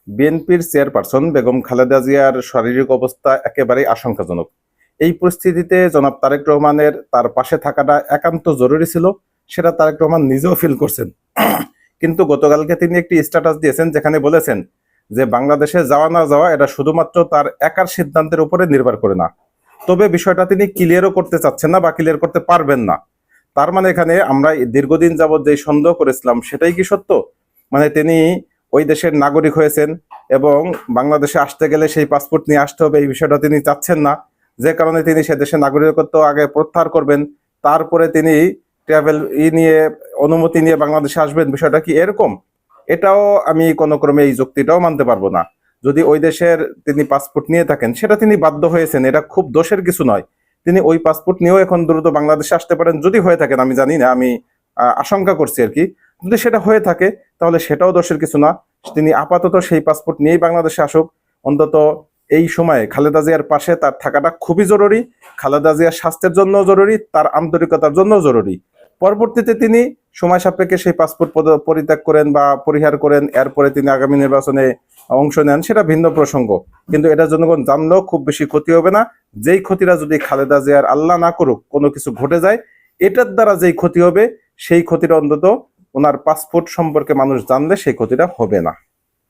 বিএনপির চেয়ারপারসন বেগম খালেদা জিয়ার শারীরিক অবস্থা একেবারেই আশঙ্কাজনক। এই পরিস্থিতিতে জনাব তারেক রহমানের তার পাশে থাকাটা একান্ত জরুরি ছিল, সেটা তারেক রহমান নিজেও ফিল করছেন। কিন্তু গতকালকে তিনি একটি স্ট্যাটাস দিয়েছেন যেখানে বলেছেন যে বাংলাদেশে যাওয়া না যাওয়া এটা শুধুমাত্র তার একার সিদ্ধান্তের উপরে নির্ভর করে না। তবে বিষয়টা তিনি ক্লিয়ারও করতে চাচ্ছেন না বা ক্লিয়ার করতে পারবেন না। তার মানে এখানে আমরা দীর্ঘদিন যাবৎ যে সন্দেহ করেছিলাম সেটাই কি সত্য? মানে তিনি ওই দেশের নাগরিক হয়েছেন এবং বাংলাদেশে আসতে গেলে সেই পাসপোর্ট নিয়ে আসতে হবে, এই বিষয়টা তিনি চাচ্ছেন না, যে কারণে তিনি সে দেশের নাগরিকত্ব আগে প্রত্যাহার করবেন, তারপরে তিনি ট্রাভেল নিয়ে অনুমতি নিয়ে বাংলাদেশে আসবেন। বিষয়টা কি এরকম? এটাও আমি কোনো ক্রমে এই যুক্তিটাও মানতে পারবো না। যদি ওই দেশের তিনি পাসপোর্ট নিয়ে থাকেন, সেটা তিনি বাধ্য হয়েছেন, এটা খুব দোষের কিছু নয়। তিনি ওই পাসপোর্ট নিয়েও এখন দ্রুত বাংলাদেশে আসতে পারেন, যদি হয়ে থাকেন, আমি জানি না, আমি আশঙ্কা করছি আর কি। যদি সেটা হয়ে থাকে তাহলে সেটাও দোষের কিছু না। তিনি আপাতত সেই পাসপোর্ট নিয়েই বাংলাদেশে আসুক। অন্তত এই সময়ে খালেদা জিয়ার পাশে তার থাকাটা খুবই জরুরি। খালেদা জিয়ার স্বাস্থ্যের জন্য জরুরি, তার আন্তরিকতার জন্য জরুরি। পরবর্তীতে তিনি সময় সাপেক্ষে সেই পাসপোর্ট পরিত্যাগ করেন বা পরিহার করেন, এরপরে তিনি আগামী নির্বাচনে অংশ নেন, সেটা ভিন্ন প্রসঙ্গ। কিন্তু এটা জনগণ জানলেও খুব বেশি ক্ষতি হবে না। যেই ক্ষতিটা যদি খালেদা জিয়ার, আল্লাহ না করুক, কোনো কিছু ঘটে যায়, এটার দ্বারা যেই ক্ষতি হবে সেই ক্ষতিটা অন্তত ওনার পাসপোর্ট সম্পর্কে মানুষ জানলে সেই ক্ষতিটা হবে না।